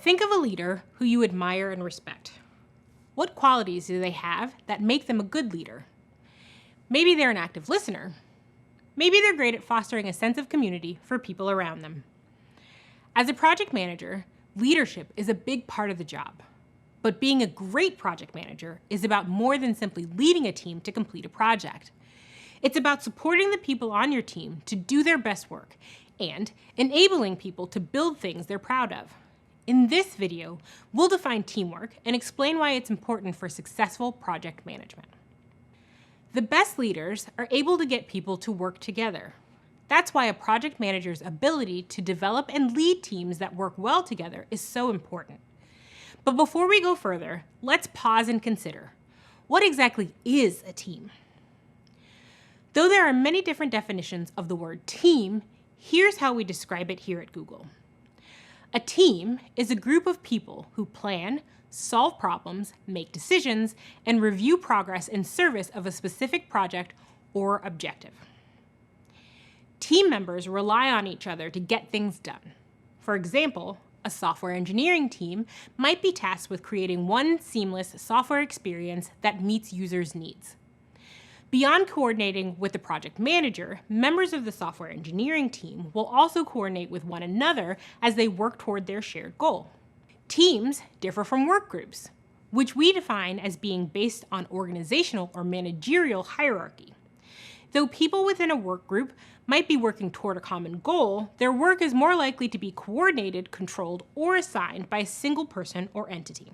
Think of a leader who you admire and respect. What qualities do they have that make them a good leader? Maybe they're an active listener. Maybe they're great at fostering a sense of community for people around them. As a project manager, leadership is a big part of the job. But being a great project manager is about more than simply leading a team to complete a project. It's about supporting the people on your team to do their best work and enabling people to build things they're proud of. In this video, we'll define teamwork and explain why it's important for successful project management. The best leaders are able to get people to work together. That's why a project manager's ability to develop and lead teams that work well together is so important. But before we go further, let's pause and consider, what exactly is a team? Though there are many different definitions of the word team, here's how we describe it here at Google. A team is a group of people who plan, solve problems, make decisions, and review progress in service of a specific project or objective. Team members rely on each other to get things done. For example, a software engineering team might be tasked with creating one seamless software experience that meets users' needs. Beyond coordinating with the project manager, members of the software engineering team will also coordinate with one another as they work toward their shared goal. Teams differ from work groups, which we define as being based on organizational or managerial hierarchy. Though people within a work group might be working toward a common goal, their work is more likely to be coordinated, controlled, or assigned by a single person or entity.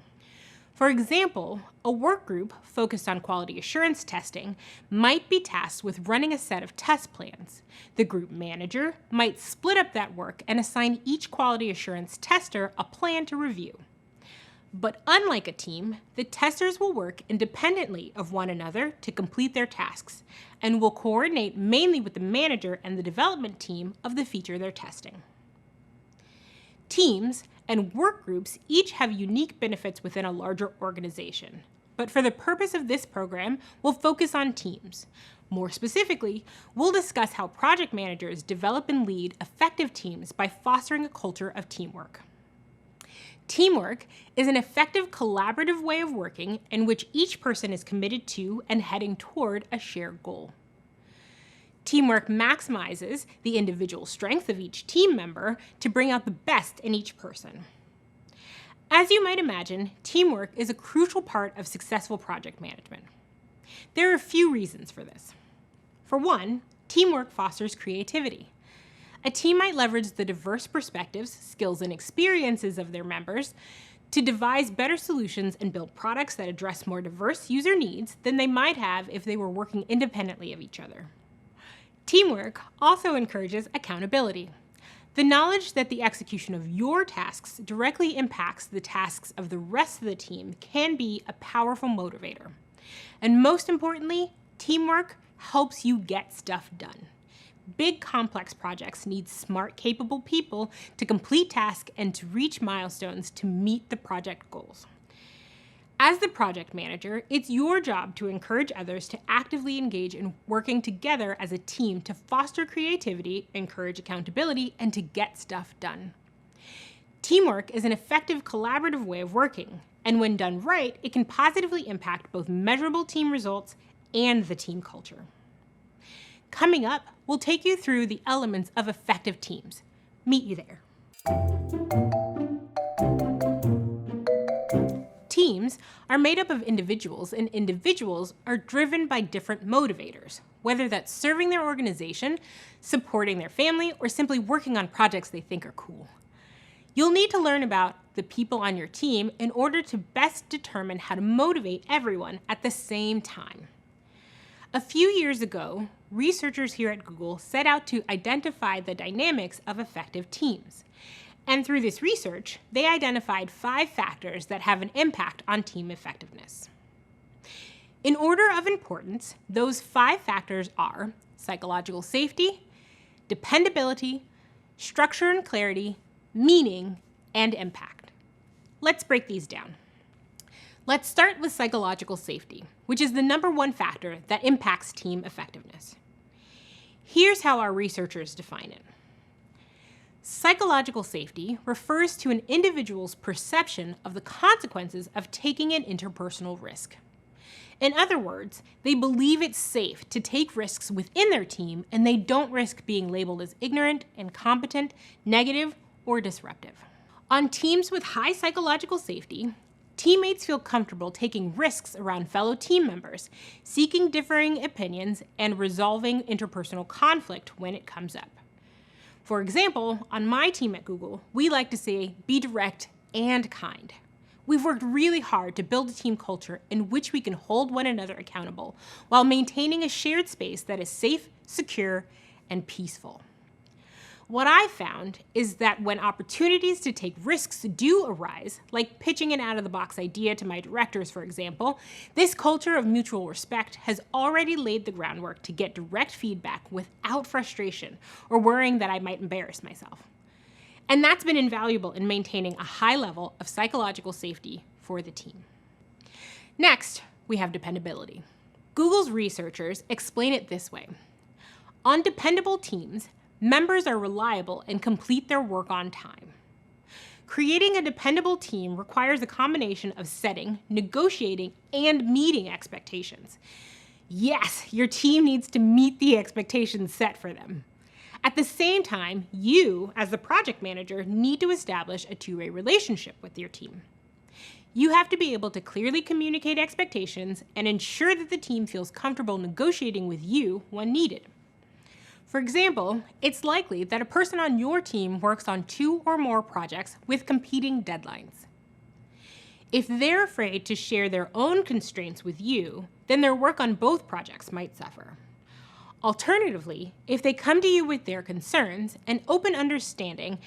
For example, a work group focused on quality assurance testing might be tasked with running a set of test plans. The group manager might split up that work and assign each quality assurance tester a plan to review. But unlike a team, the testers will work independently of one another to complete their tasks and will coordinate mainly with the manager and the development team of the feature they're testing. Teams and work groups each have unique benefits within a larger organization. But for the purpose of this program, we'll focus on teams. More specifically, we'll discuss how project managers develop and lead effective teams by fostering a culture of teamwork. Teamwork is an effective collaborative way of working in which each person is committed to and heading toward a shared goal. Teamwork maximizes the individual strength of each team member to bring out the best in each person. As you might imagine, teamwork is a crucial part of successful project management. There are a few reasons for this. For one, teamwork fosters creativity. A team might leverage the diverse perspectives, skills, and experiences of their members to devise better solutions and build products that address more diverse user needs than they might have if they were working independently of each other. Teamwork also encourages accountability. The knowledge that the execution of your tasks directly impacts the tasks of the rest of the team can be a powerful motivator. And most importantly, teamwork helps you get stuff done. Big, complex projects need smart, capable people to complete tasks and to reach milestones to meet the project goals. As the project manager, it's your job to encourage others to actively engage in working together as a team to foster creativity, encourage accountability, and to get stuff done. Teamwork is an effective collaborative way of working, and when done right, it can positively impact both measurable team results and the team culture. Coming up, we'll take you through the elements of effective teams. Meet you there. Teams are made up of individuals, and individuals are driven by different motivators, whether that's serving their organization, supporting their family, or simply working on projects they think are cool. You'll need to learn about the people on your team in order to best determine how to motivate everyone at the same time. A few years ago, researchers here at Google set out to identify the dynamics of effective teams. And through this research, they identified 5 factors that have an impact on team effectiveness. In order of importance, those 5 factors are psychological safety, dependability, structure and clarity, meaning, and impact. Let's break these down. Let's start with psychological safety, which is the #1 factor that impacts team effectiveness. Here's how our researchers define it. Psychological safety refers to an individual's perception of the consequences of taking an interpersonal risk. In other words, they believe it's safe to take risks within their team and they don't risk being labeled as ignorant, incompetent, negative, or disruptive. On teams with high psychological safety, teammates feel comfortable taking risks around fellow team members, seeking differing opinions, and resolving interpersonal conflict when it comes up. For example, on my team at Google, we like to say, be direct and kind. We've worked really hard to build a team culture in which we can hold one another accountable while maintaining a shared space that is safe, secure, and peaceful. What I've found is that when opportunities to take risks do arise, like pitching an out-of-the-box idea to my directors, for example, this culture of mutual respect has already laid the groundwork to get direct feedback without frustration or worrying that I might embarrass myself. And that's been invaluable in maintaining a high level of psychological safety for the team. Next, we have dependability. Google's researchers explain it this way. On dependable teams, members are reliable and complete their work on time. Creating a dependable team requires a combination of setting, negotiating, and meeting expectations. Yes, your team needs to meet the expectations set for them. At the same time, you, as the project manager, need to establish a two-way relationship with your team. You have to be able to clearly communicate expectations and ensure that the team feels comfortable negotiating with you when needed. For example, it's likely that a person on your team works on 2 or more projects with competing deadlines. If they're afraid to share their own constraints with you, then their work on both projects might suffer. Alternatively, if they come to you with their concerns, an open understanding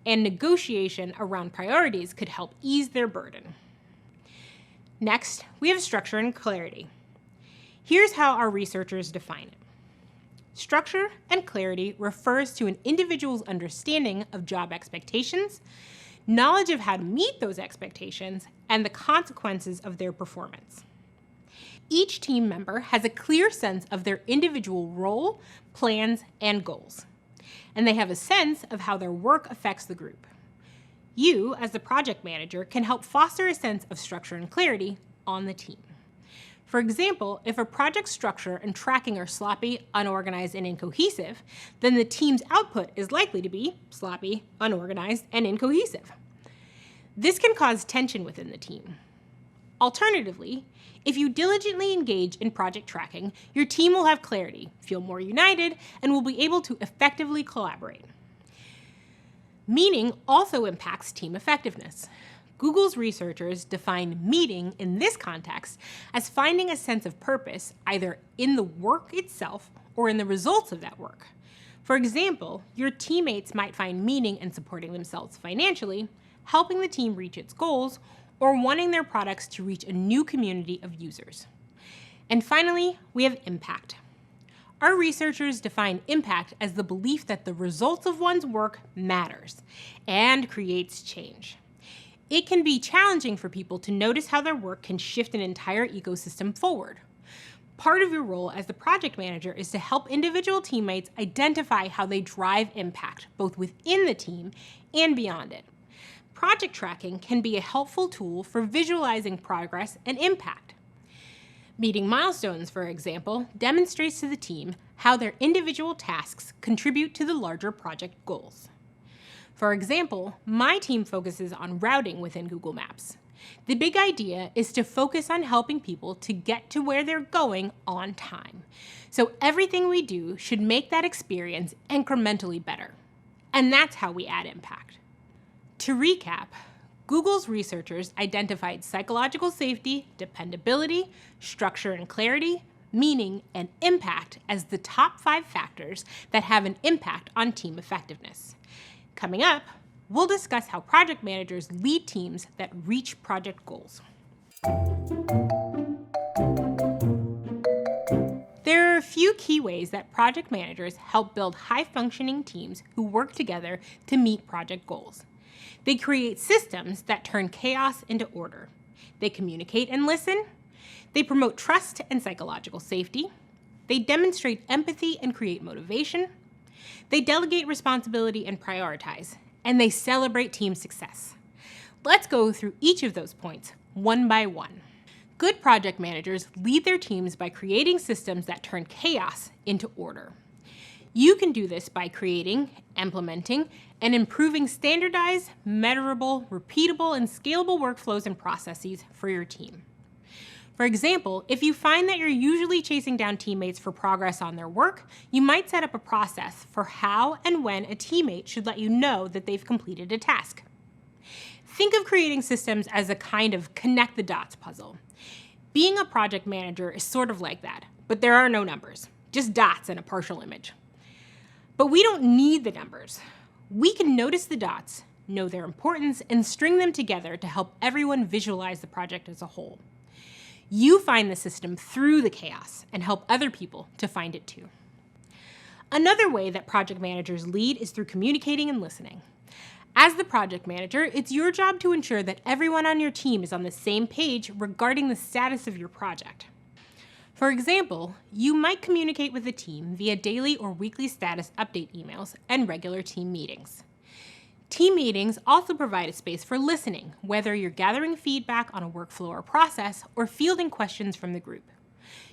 and negotiation around priorities could help ease their burden. Next, we have structure and clarity. Here's how our researchers define it. Structure and clarity refers to an individual's understanding of job expectations, knowledge of how to meet those expectations, and the consequences of their performance. Each team member has a clear sense of their individual role, plans, and goals, and they have a sense of how their work affects the group. You, as the project manager, can help foster a sense of structure and clarity on the team. For example, if a project structure and tracking are sloppy, unorganized, and incohesive, then the team's output is likely to be sloppy, unorganized, and incohesive. This can cause tension within the team. Alternatively, if you diligently engage in project tracking, your team will have clarity, feel more united, and will be able to effectively collaborate. Meaning also impacts team effectiveness. Google's researchers define meaning in this context as finding a sense of purpose either in the work itself or in the results of that work. For example, your teammates might find meaning in supporting themselves financially, helping the team reach its goals, or wanting their products to reach a new community of users. And finally, we have impact. Our researchers define impact as the belief that the results of one's work matters and creates change. It can be challenging for people to notice how their work can shift an entire ecosystem forward. Part of your role as the project manager is to help individual teammates identify how they drive impact, both within the team and beyond it. Project tracking can be a helpful tool for visualizing progress and impact. Meeting milestones, for example, demonstrates to the team how their individual tasks contribute to the larger project goals. For example, my team focuses on routing within Google Maps. The big idea is to focus on helping people to get to where they're going on time. So everything we do should make that experience incrementally better. And that's how we add impact. To recap, Google's researchers identified psychological safety, dependability, structure and clarity, meaning, and impact as the top 5 factors that have an impact on team effectiveness. Coming up, we'll discuss how project managers lead teams that reach project goals. There are a few key ways that project managers help build high-functioning teams who work together to meet project goals. They create systems that turn chaos into order. They communicate and listen. They promote trust and psychological safety. They demonstrate empathy and create motivation. They delegate responsibility and prioritize, and they celebrate team success. Let's go through each of those points one by one. Good project managers lead their teams by creating systems that turn chaos into order. You can do this by creating, implementing, and improving standardized, measurable, repeatable, and scalable workflows and processes for your team. For example, if you find that you're usually chasing down teammates for progress on their work, you might set up a process for how and when a teammate should let you know that they've completed a task. Think of creating systems as a kind of connect the dots puzzle. Being a project manager is sort of like that, but there are no numbers, just dots and a partial image. But we don't need the numbers. We can notice the dots, know their importance, and string them together to help everyone visualize the project as a whole. You find the system through the chaos and help other people to find it too. Another way that project managers lead is through communicating and listening. As the project manager, it's your job to ensure that everyone on your team is on the same page regarding the status of your project. For example, you might communicate with the team via daily or weekly status update emails and regular team meetings. Team meetings also provide a space for listening, whether you're gathering feedback on a workflow or process or fielding questions from the group.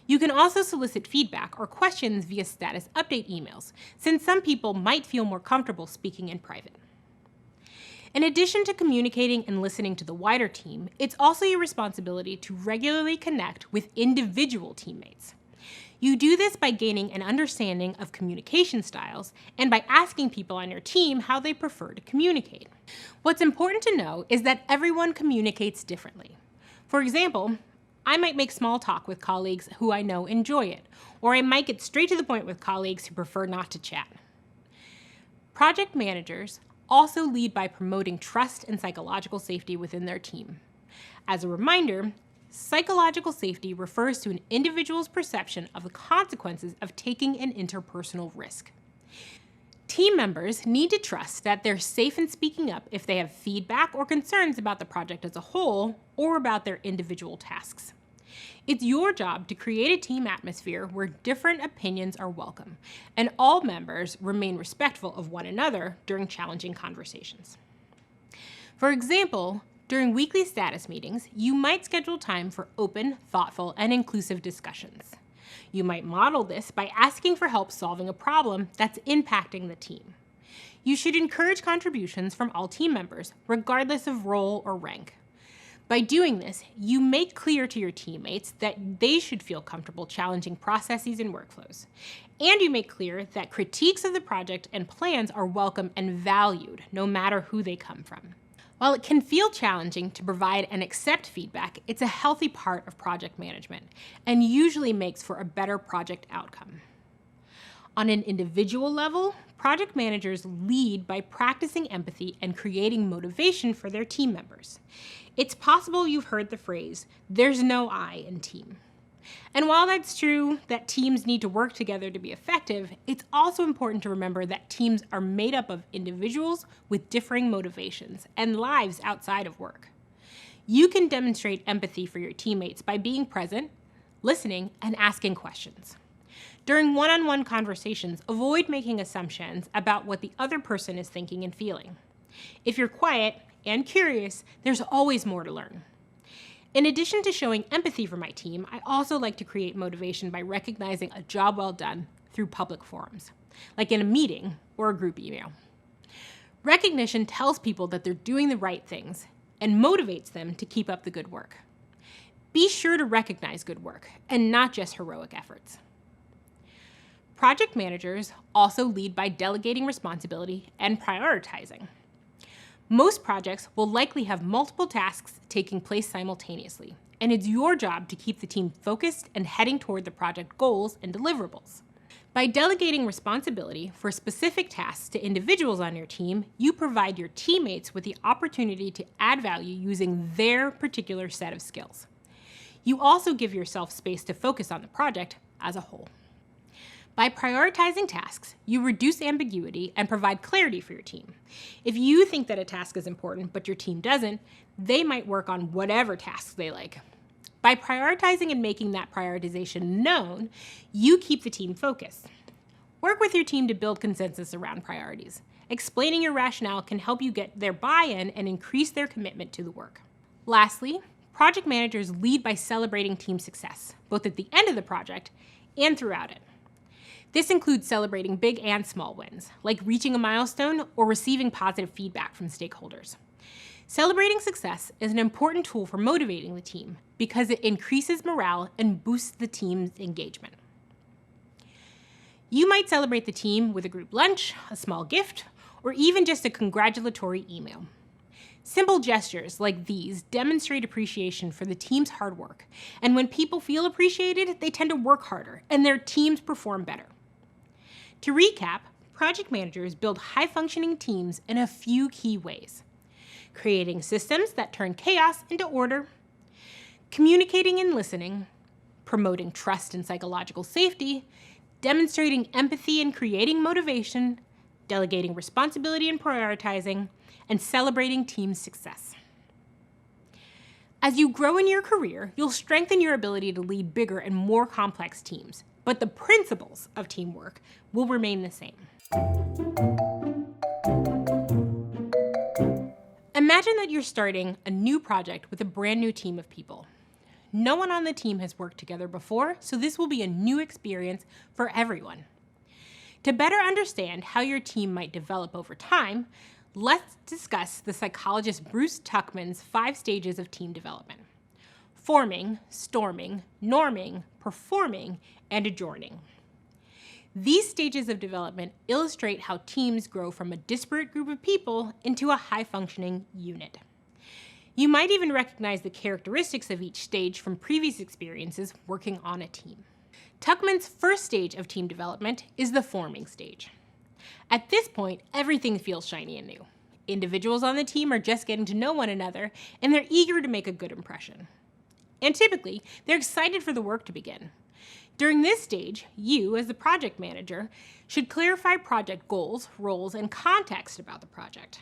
You can also solicit feedback or questions via status update emails, since some people might feel more comfortable speaking in private. In addition to communicating and listening to the wider team, it's also your responsibility to regularly connect with individual teammates. You do this by gaining an understanding of communication styles and by asking people on your team how they prefer to communicate. What's important to know is that everyone communicates differently. For example, I might make small talk with colleagues who I know enjoy it, or I might get straight to the point with colleagues who prefer not to chat. Project managers also lead by promoting trust and psychological safety within their team. As a reminder, psychological safety refers to an individual's perception of the consequences of taking an interpersonal risk. Team members need to trust that they're safe in speaking up if they have feedback or concerns about the project as a whole or about their individual tasks. It's your job to create a team atmosphere where different opinions are welcome and all members remain respectful of one another during challenging conversations. For example, during weekly status meetings, you might schedule time for open, thoughtful, and inclusive discussions. You might model this by asking for help solving a problem that's impacting the team. You should encourage contributions from all team members, regardless of role or rank. By doing this, you make clear to your teammates that they should feel comfortable challenging processes and workflows. And you make clear that critiques of the project and plans are welcome and valued, no matter who they come from. While it can feel challenging to provide and accept feedback, it's a healthy part of project management and usually makes for a better project outcome. On an individual level, project managers lead by practicing empathy and creating motivation for their team members. It's possible you've heard the phrase, "there's no I in team." And while that's true that teams need to work together to be effective, it's also important to remember that teams are made up of individuals with differing motivations and lives outside of work. You can demonstrate empathy for your teammates by being present, listening, and asking questions. During one-on-one conversations, avoid making assumptions about what the other person is thinking and feeling. If you're quiet and curious, there's always more to learn. In addition to showing empathy for my team, I also like to create motivation by recognizing a job well done through public forums, like in a meeting or a group email. Recognition tells people that they're doing the right things and motivates them to keep up the good work. Be sure to recognize good work and not just heroic efforts. Project managers also lead by delegating responsibility and prioritizing. Most projects will likely have multiple tasks taking place simultaneously, and it's your job to keep the team focused and heading toward the project goals and deliverables. By delegating responsibility for specific tasks to individuals on your team, you provide your teammates with the opportunity to add value using their particular set of skills. You also give yourself space to focus on the project as a whole. By prioritizing tasks, you reduce ambiguity and provide clarity for your team. If you think that a task is important but your team doesn't, they might work on whatever tasks they like. By prioritizing and making that prioritization known, you keep the team focused. Work with your team to build consensus around priorities. Explaining your rationale can help you get their buy-in and increase their commitment to the work. Lastly, project managers lead by celebrating team success, both at the end of the project and throughout it. This includes celebrating big and small wins, like reaching a milestone or receiving positive feedback from stakeholders. Celebrating success is an important tool for motivating the team because it increases morale and boosts the team's engagement. You might celebrate the team with a group lunch, a small gift, or even just a congratulatory email. Simple gestures like these demonstrate appreciation for the team's hard work, and when people feel appreciated, they tend to work harder and their teams perform better. To recap, project managers build high-functioning teams in a few key ways: creating systems that turn chaos into order, communicating and listening, promoting trust and psychological safety, demonstrating empathy and creating motivation, delegating responsibility and prioritizing, and celebrating team success. As you grow in your career, you'll strengthen your ability to lead bigger and more complex teams, but the principles of teamwork will remain the same. Imagine that you're starting a new project with a brand new team of people. No one on the team has worked together before, so this will be a new experience for everyone. To better understand how your team might develop over time, let's discuss the psychologist Bruce Tuckman's 5 stages of team development: forming, storming, norming, performing, and adjourning. These stages of development illustrate how teams grow from a disparate group of people into a high-functioning unit. You might even recognize the characteristics of each stage from previous experiences working on a team. Tuckman's first stage of team development is the forming stage. At this point, everything feels shiny and new. Individuals on the team are just getting to know one another, and they're eager to make a good impression. And typically, they're excited for the work to begin. During this stage, you, as the project manager, should clarify project goals, roles, and context about the project.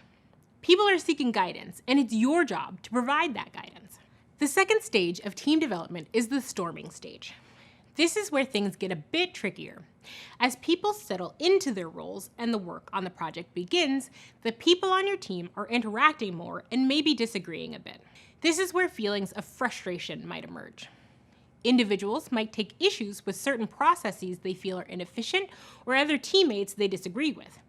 People are seeking guidance, and it's your job to provide that guidance. The second stage of team development is the storming stage. This is where things get a bit trickier. As people settle into their roles and the work on the project begins, the people on your team are interacting more and maybe disagreeing a bit. This is where feelings of frustration might emerge. Individuals might take issues with certain processes they feel are inefficient or other teammates they disagree with,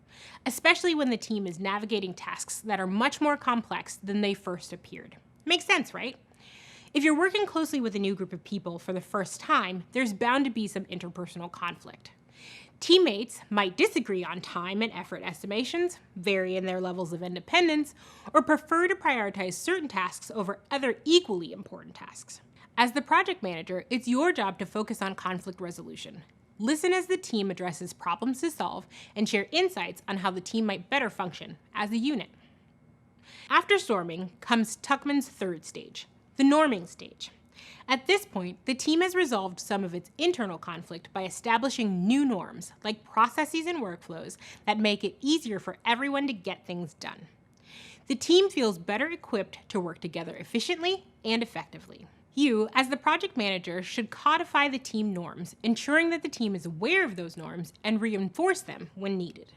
especially when the team is navigating tasks that are much more complex than they first appeared. Makes sense, right? If you're working closely with a new group of people for the first time, there's bound to be some interpersonal conflict. Teammates might disagree on time and effort estimations, vary in their levels of independence, or prefer to prioritize certain tasks over other equally important tasks. As the project manager, it's your job to focus on conflict resolution. Listen as the team addresses problems to solve and share insights on how the team might better function as a unit. After storming comes Tuckman's third stage, the norming stage. At this point, the team has resolved some of its internal conflict by establishing new norms, like processes and workflows, that make it easier for everyone to get things done. The team feels better equipped to work together efficiently and effectively. You, as the project manager, should codify the team norms, ensuring that the team is aware of those norms and reinforce them when needed.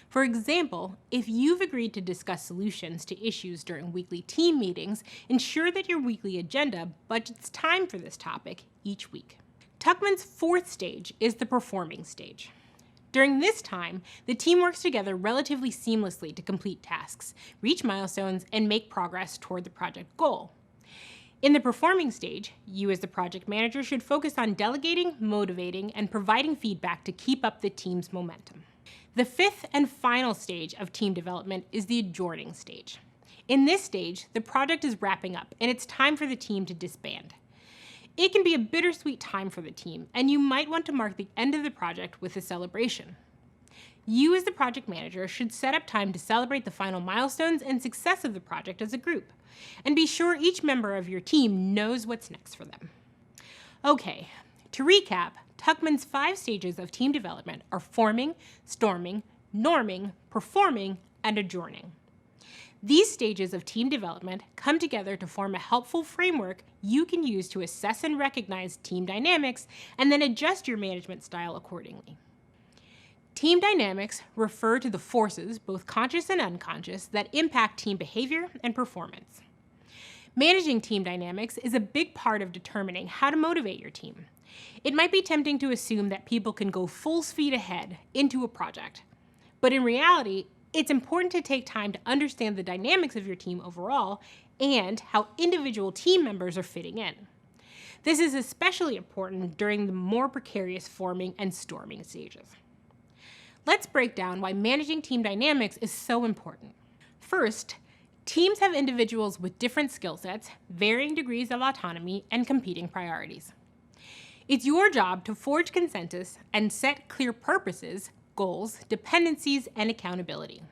For example, if you've agreed to discuss solutions to issues during weekly team meetings, ensure that your weekly agenda budgets time for this topic each week. Tuckman's fourth stage is the performing stage. During this time, the team works together relatively seamlessly to complete tasks, reach milestones, and make progress toward the project goal. In the performing stage, you as the project manager should focus on delegating, motivating, and providing feedback to keep up the team's momentum. The fifth and final stage of team development is the adjourning stage. In this stage, the project is wrapping up and it's time for the team to disband. It can be a bittersweet time for the team, and you might want to mark the end of the project with a celebration. You as the project manager should set up time to celebrate the final milestones and success of the project as a group, and be sure each member of your team knows what's next for them. Okay, to recap, Tuckman's 5 stages of team development are forming, storming, norming, performing, and adjourning. These stages of team development come together to form a helpful framework you can use to assess and recognize team dynamics and then adjust your management style accordingly. Team dynamics refer to the forces, both conscious and unconscious, that impact team behavior and performance. Managing team dynamics is a big part of determining how to motivate your team. It might be tempting to assume that people can go full speed ahead into a project, but in reality, it's important to take time to understand the dynamics of your team overall and how individual team members are fitting in. This is especially important during the more precarious forming and storming stages. Let's break down why managing team dynamics is so important. First, teams have individuals with different skill sets, varying degrees of autonomy, and competing priorities. It's your job to forge consensus and set clear purposes, goals, dependencies, and accountability.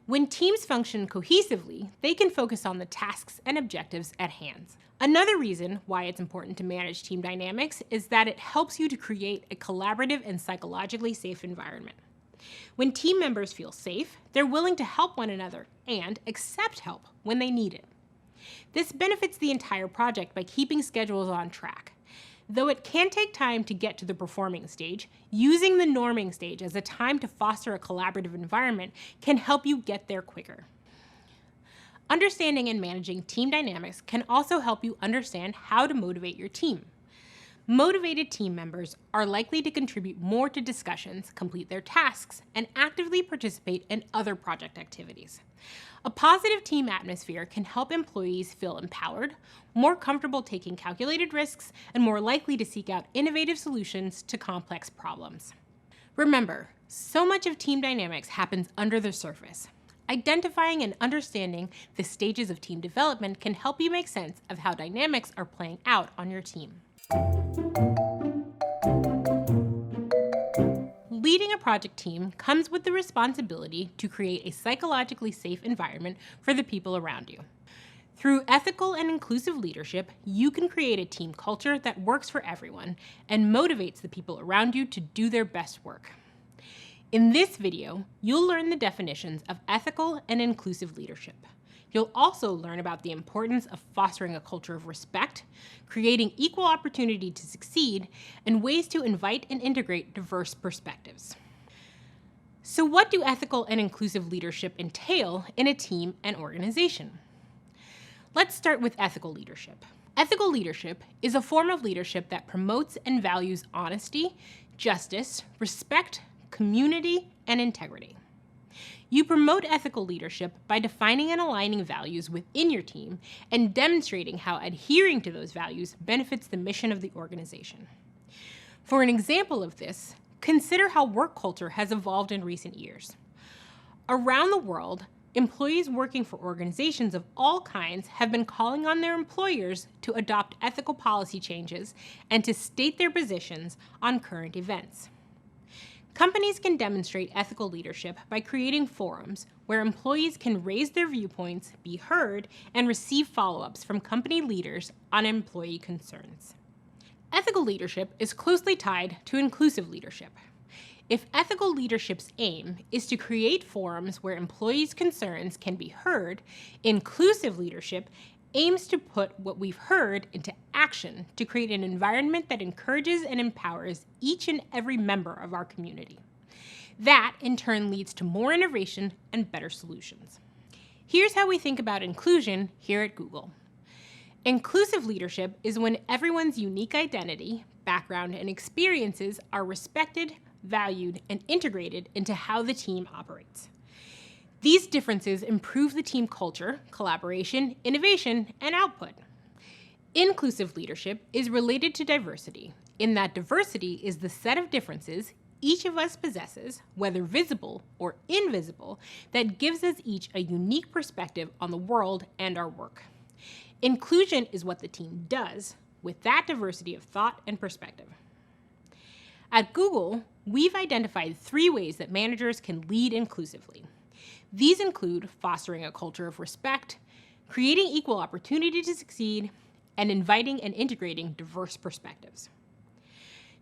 When teams function cohesively, they can focus on the tasks and objectives at hand. Another reason why it's important to manage team dynamics is that it helps you to create a collaborative and psychologically safe environment. When team members feel safe, they're willing to help one another and accept help when they need it. This benefits the entire project by keeping schedules on track. Though it can take time to get to the performing stage, using the norming stage as a time to foster a collaborative environment can help you get there quicker. Understanding and managing team dynamics can also help you understand how to motivate your team. Motivated team members are likely to contribute more to discussions, complete their tasks, and actively participate in other project activities. A positive team atmosphere can help employees feel empowered, more comfortable taking calculated risks, and more likely to seek out innovative solutions to complex problems. Remember, so much of team dynamics happens under the surface. Identifying and understanding the stages of team development can help you make sense of how dynamics are playing out on your team. Leading a project team comes with the responsibility to create a psychologically safe environment for the people around you. Through ethical and inclusive leadership, you can create a team culture that works for everyone and motivates the people around you to do their best work. In this video, you'll learn the definitions of ethical and inclusive leadership. You'll also learn about the importance of fostering a culture of respect, creating equal opportunity to succeed, and ways to invite and integrate diverse perspectives. So what do ethical and inclusive leadership entail in a team and organization? Let's start with ethical leadership. Ethical leadership is a form of leadership that promotes and values honesty, justice, respect, community, and integrity. You promote ethical leadership by defining and aligning values within your team and demonstrating how adhering to those values benefits the mission of the organization. For an example of this, consider how work culture has evolved in recent years. Around the world, employees working for organizations of all kinds have been calling on their employers to adopt ethical policy changes and to state their positions on current events. Companies can demonstrate ethical leadership by creating forums where employees can raise their viewpoints, be heard, and receive follow-ups from company leaders on employee concerns. Ethical leadership is closely tied to inclusive leadership. If ethical leadership's aim is to create forums where employees' concerns can be heard, inclusive leadership aims to put what we've heard into action to create an environment that encourages and empowers each and every member of our community. That, in turn, leads to more innovation and better solutions. Here's how we think about inclusion here at Google. Inclusive leadership is when everyone's unique identity, background, and experiences are respected, valued, and integrated into how the team operates. These differences improve the team culture, collaboration, innovation, and output. Inclusive leadership is related to diversity, in that diversity is the set of differences each of us possesses, whether visible or invisible, that gives us each a unique perspective on the world and our work. Inclusion is what the team does with that diversity of thought and perspective. At Google, we've identified 3 ways that managers can lead inclusively. These include fostering a culture of respect, creating equal opportunity to succeed, and inviting and integrating diverse perspectives.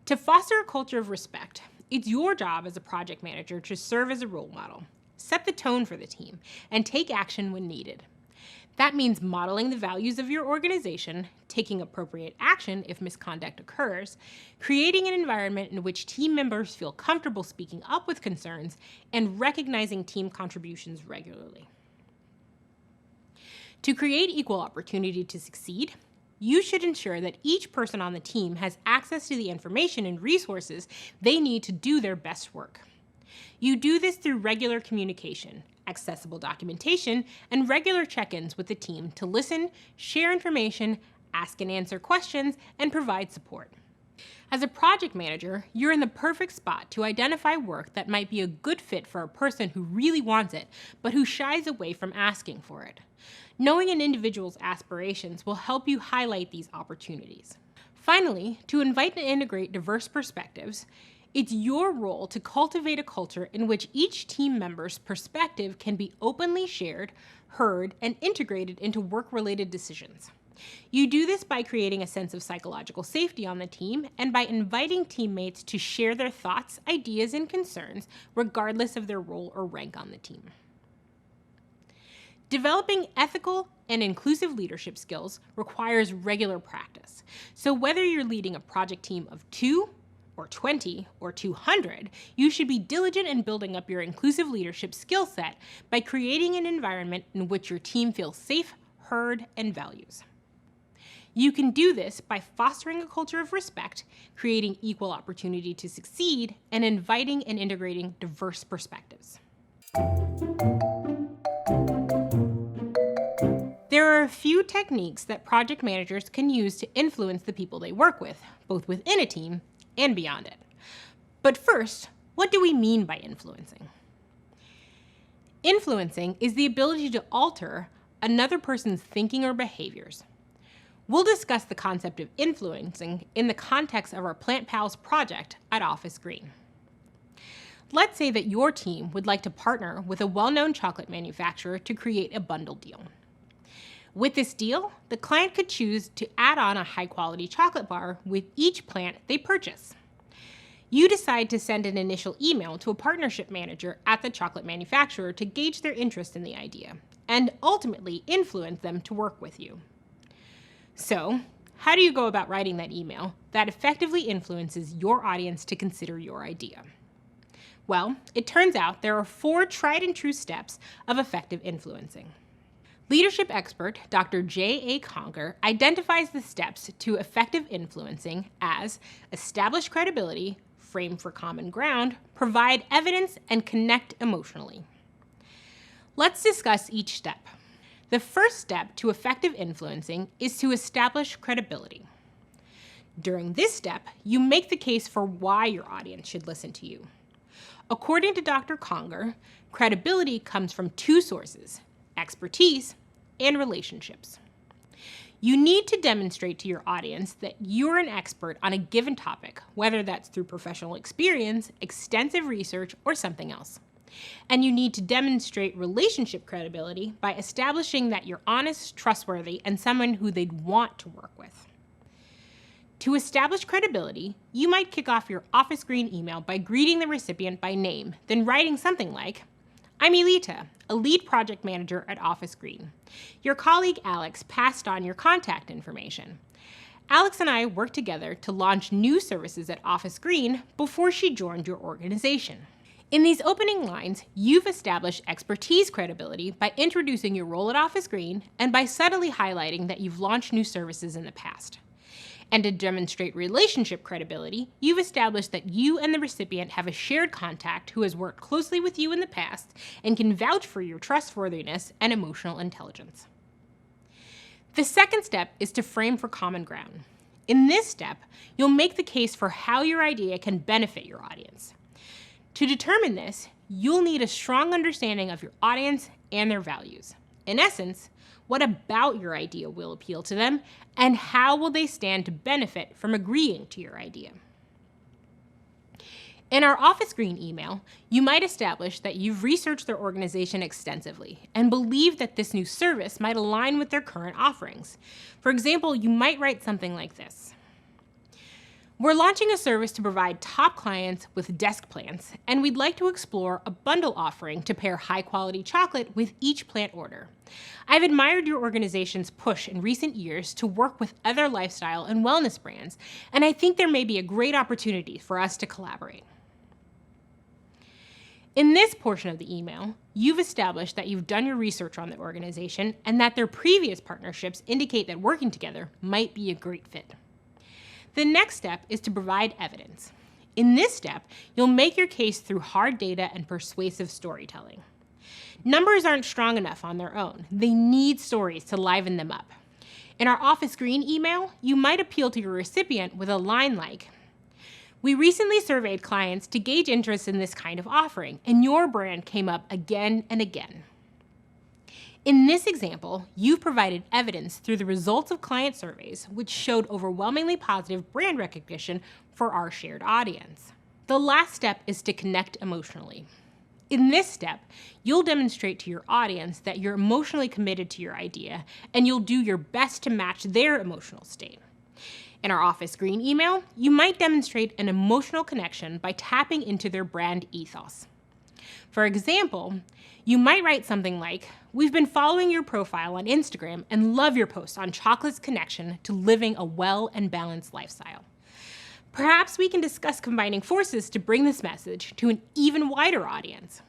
To foster a culture of respect, it's your job as a project manager to serve as a role model, set the tone for the team, and take action when needed. That means modeling the values of your organization, taking appropriate action if misconduct occurs, creating an environment in which team members feel comfortable speaking up with concerns, and recognizing team contributions regularly. To create equal opportunity to succeed, you should ensure that each person on the team has access to the information and resources they need to do their best work. You do this through regular communication, accessible documentation, and regular check-ins with the team to listen, share information, ask and answer questions, and provide support. As a project manager, you're in the perfect spot to identify work that might be a good fit for a person who really wants it, but who shies away from asking for it. Knowing an individual's aspirations will help you highlight these opportunities. Finally, to invite and integrate diverse perspectives, it's your role to cultivate a culture in which each team member's perspective can be openly shared, heard, and integrated into work-related decisions. You do this by creating a sense of psychological safety on the team and by inviting teammates to share their thoughts, ideas, and concerns, regardless of their role or rank on the team. Developing ethical and inclusive leadership skills requires regular practice. So whether you're leading a project team of 2, or 20, or 200, you should be diligent in building up your inclusive leadership skill set by creating an environment in which your team feels safe, heard, and values. You can do this by fostering a culture of respect, creating equal opportunity to succeed, and inviting and integrating diverse perspectives. There are a few techniques that project managers can use to influence the people they work with, both within a team and beyond it. But first, what do we mean by influencing? Influencing is the ability to alter another person's thinking or behaviors. We'll discuss the concept of influencing in the context of our Plant Pals project at Office Green. Let's say that your team would like to partner with a well-known chocolate manufacturer to create a bundle deal. With this deal, the client could choose to add on a high-quality chocolate bar with each plant they purchase. You decide to send an initial email to a partnership manager at the chocolate manufacturer to gauge their interest in the idea, and ultimately influence them to work with you. So, how do you go about writing that email that effectively influences your audience to consider your idea? Well, it turns out there are 4 tried and true steps of effective influencing. Leadership expert Dr. J.A. Conger identifies the steps to effective influencing as establish credibility, frame for common ground, provide evidence, and connect emotionally. Let's discuss each step. The first step to effective influencing is to establish credibility. During this step, you make the case for why your audience should listen to you. According to Dr. Conger, credibility comes from 2 sources: expertise, and relationships. You need to demonstrate to your audience that you're an expert on a given topic, whether that's through professional experience, extensive research, or something else. And you need to demonstrate relationship credibility by establishing that you're honest, trustworthy, and someone who they'd want to work with. To establish credibility, you might kick off your Office Green email by greeting the recipient by name, then writing something like, "I'm Elita, a lead project manager at Office Green. Your colleague Alex passed on your contact information. Alex and I worked together to launch new services at Office Green before she joined your organization." In these opening lines, you've established expertise credibility by introducing your role at Office Green and by subtly highlighting that you've launched new services in the past. And to demonstrate relationship credibility, you've established that you and the recipient have a shared contact who has worked closely with you in the past and can vouch for your trustworthiness and emotional intelligence. The second step is to frame for common ground. In this step, you'll make the case for how your idea can benefit your audience. To determine this, you'll need a strong understanding of your audience and their values. In essence, what about your idea will appeal to them, and how will they stand to benefit from agreeing to your idea? In our Office Green email, you might establish that you've researched their organization extensively and believe that this new service might align with their current offerings. For example, you might write something like this: We're launching a service to provide top clients with desk plants, and we'd like to explore a bundle offering to pair high-quality chocolate with each plant order. I've admired your organization's push in recent years to work with other lifestyle and wellness brands, and I think there may be a great opportunity for us to collaborate. In this portion of the email, you've established that you've done your research on the organization and that their previous partnerships indicate that working together might be a great fit. The next step is to provide evidence. In this step, you'll make your case through hard data and persuasive storytelling. Numbers aren't strong enough on their own. They need stories to liven them up. In our Office Green email, you might appeal to your recipient with a line like, "We recently surveyed clients to gauge interest in this kind of offering, and your brand came up again and again." In this example, you've provided evidence through the results of client surveys, which showed overwhelmingly positive brand recognition for our shared audience. The last step is to connect emotionally. In this step, you'll demonstrate to your audience that you're emotionally committed to your idea, and you'll do your best to match their emotional state. In our Office Green email, you might demonstrate an emotional connection by tapping into their brand ethos. For example, you might write something like, "We've been following your profile on Instagram and love your post on chocolate's connection to living a well and balanced lifestyle. Perhaps we can discuss combining forces to bring this message to an even wider audience."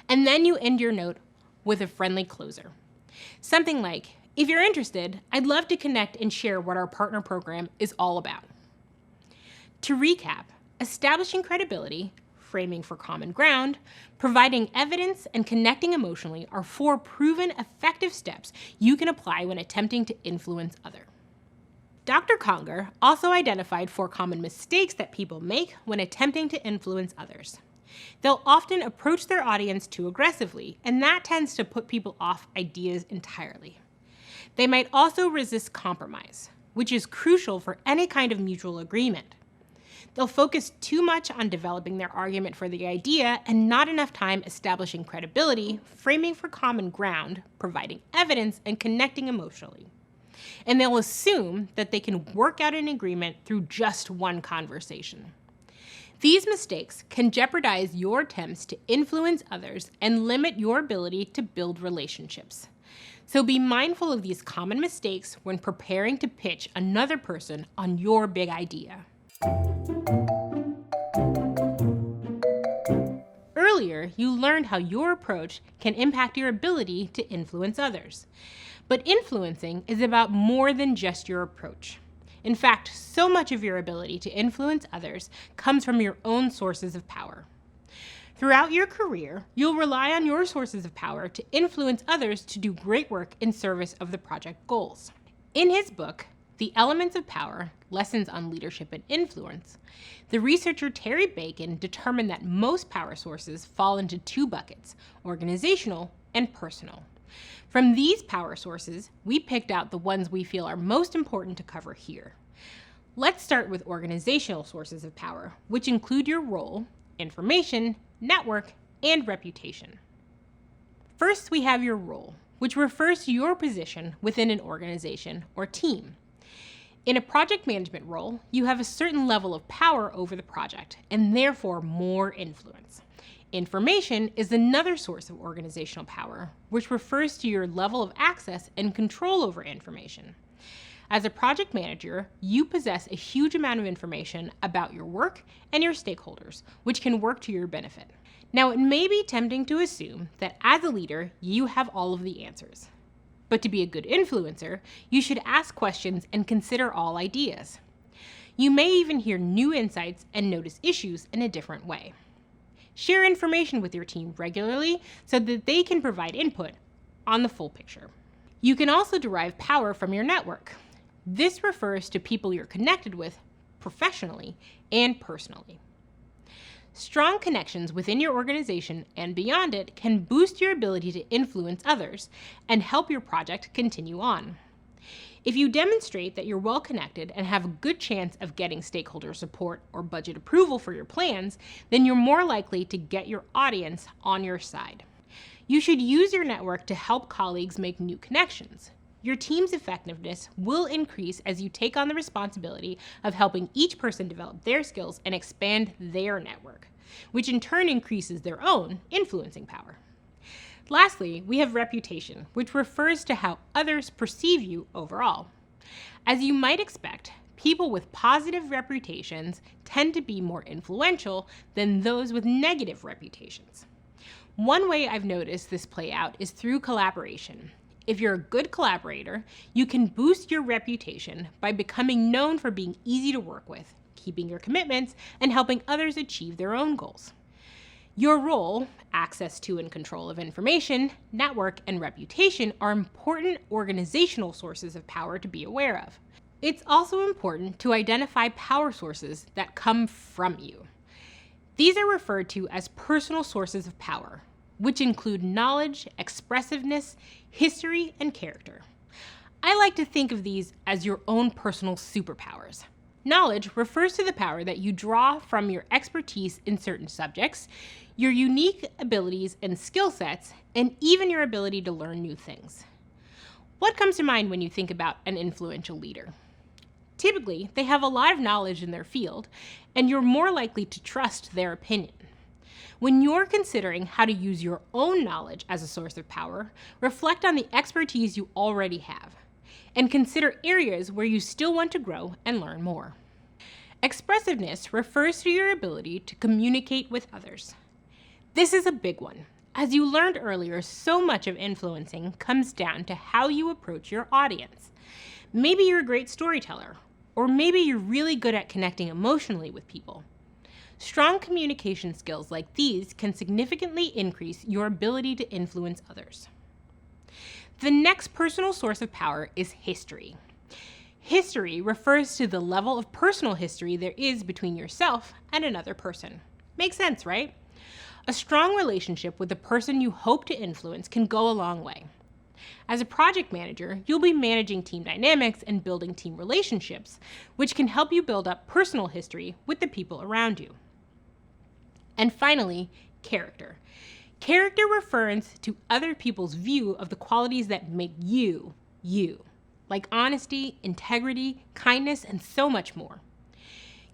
And then you end your note with a friendly closer. Something like, "If you're interested, I'd love to connect and share what our partner program is all about." To recap, establishing credibility, framing for common ground, providing evidence, and connecting emotionally are 4 proven effective steps you can apply when attempting to influence others. Dr. Conger also identified 4 common mistakes that people make when attempting to influence others. They'll often approach their audience too aggressively, and that tends to put people off ideas entirely. They might also resist compromise, which is crucial for any kind of mutual agreement. They'll focus too much on developing their argument for the idea and not enough time establishing credibility, framing for common ground, providing evidence, and connecting emotionally. And they'll assume that they can work out an agreement through just one conversation. These mistakes can jeopardize your attempts to influence others and limit your ability to build relationships. So be mindful of these common mistakes when preparing to pitch another person on your big idea. Earlier, you learned how your approach can impact your ability to influence others. But influencing is about more than just your approach. In fact, so much of your ability to influence others comes from your own sources of power. Throughout your career, you'll rely on your sources of power to influence others to do great work in service of the project goals. In his book, The Elements of Power, Lessons on Leadership and Influence, the researcher Terry Bacon determined that most power sources fall into 2 buckets, organizational and personal. From these power sources, we picked out the ones we feel are most important to cover here. Let's start with organizational sources of power, which include your role, information, network, and reputation. First, we have your role, which refers to your position within an organization or team. In a project management role, you have a certain level of power over the project and therefore more influence. Information is another source of organizational power, which refers to your level of access and control over information. As a project manager, you possess a huge amount of information about your work and your stakeholders, which can work to your benefit. Now, it may be tempting to assume that as a leader, you have all of the answers. But to be a good influencer, you should ask questions and consider all ideas. You may even hear new insights and notice issues in a different way. Share information with your team regularly so that they can provide input on the full picture. You can also derive power from your network. This refers to people you're connected with professionally and personally. Strong connections within your organization and beyond it can boost your ability to influence others and help your project continue on. If you demonstrate that you're well connected and have a good chance of getting stakeholder support or budget approval for your plans, then you're more likely to get your audience on your side. You should use your network to help colleagues make new connections. Your team's effectiveness will increase as you take on the responsibility of helping each person develop their skills and expand their network, which in turn increases their own influencing power. Lastly, we have reputation, which refers to how others perceive you overall. As you might expect, people with positive reputations tend to be more influential than those with negative reputations. One way I've noticed this play out is through collaboration. If you're a good collaborator, you can boost your reputation by becoming known for being easy to work with, keeping your commitments, and helping others achieve their own goals. Your role, access to and control of information, network, and reputation are important organizational sources of power to be aware of. It's also important to identify power sources that come from you. These are referred to as personal sources of power, which include knowledge, expressiveness, history, and character. I like to think of these as your own personal superpowers. Knowledge refers to the power that you draw from your expertise in certain subjects, your unique abilities and skill sets, and even your ability to learn new things. What comes to mind when you think about an influential leader? Typically, they have a lot of knowledge in their field, and you're more likely to trust their opinion. When you're considering how to use your own knowledge as a source of power, reflect on the expertise you already have, and consider areas where you still want to grow and learn more. Expressiveness refers to your ability to communicate with others. This is a big one. As you learned earlier, so much of influencing comes down to how you approach your audience. Maybe you're a great storyteller, or maybe you're really good at connecting emotionally with people. Strong communication skills like these can significantly increase your ability to influence others. The next personal source of power is history. History refers to the level of personal history there is between yourself and another person. Makes sense, right? A strong relationship with the person you hope to influence can go a long way. As a project manager, you'll be managing team dynamics and building team relationships, which can help you build up personal history with the people around you. And finally, character. Character refers to other people's view of the qualities that make you, you, like honesty, integrity, kindness, and so much more.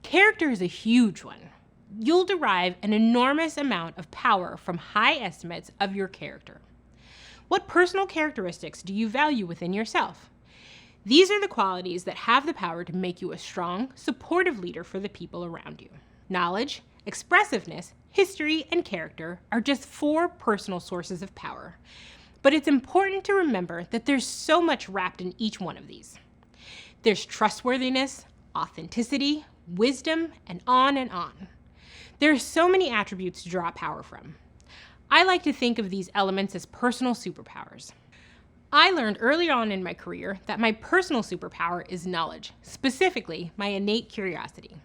Character is a huge one. You'll derive an enormous amount of power from high estimates of your character. What personal characteristics do you value within yourself? These are the qualities that have the power to make you a strong, supportive leader for the people around you. Knowledge, expressiveness, history, and character are just 4 personal sources of power. But it's important to remember that there's so much wrapped in each one of these. There's trustworthiness, authenticity, wisdom, and on and on. There are so many attributes to draw power from. I like to think of these elements as personal superpowers. I learned early on in my career that my personal superpower is knowledge, specifically my innate curiosity.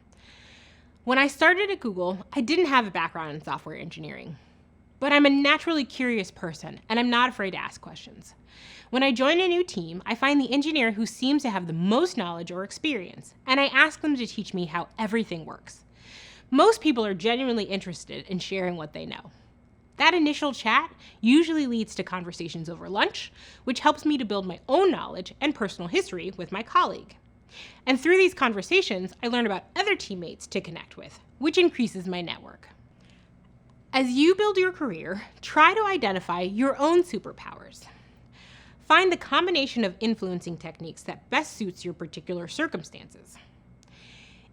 When I started at Google, I didn't have a background in software engineering. But I'm a naturally curious person, and I'm not afraid to ask questions. When I join a new team, I find the engineer who seems to have the most knowledge or experience, and I ask them to teach me how everything works. Most people are genuinely interested in sharing what they know. That initial chat usually leads to conversations over lunch, which helps me to build my own knowledge and personal history with my colleague. And through these conversations, I learn about other teammates to connect with, which increases my network. As you build your career, try to identify your own superpowers. Find the combination of influencing techniques that best suits your particular circumstances.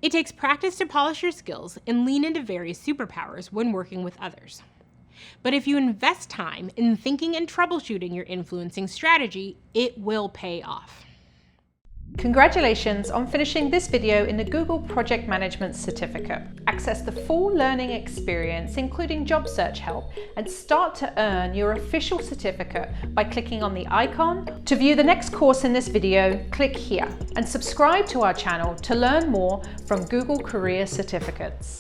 It takes practice to polish your skills and lean into various superpowers when working with others. But if you invest time in thinking and troubleshooting your influencing strategy, it will pay off. Congratulations on finishing this video in the Google Project Management Certificate. Access the full learning experience, including job search help, and start to earn your official certificate by clicking on the icon. To view the next course in this video, click here and subscribe to our channel to learn more from Google Career Certificates.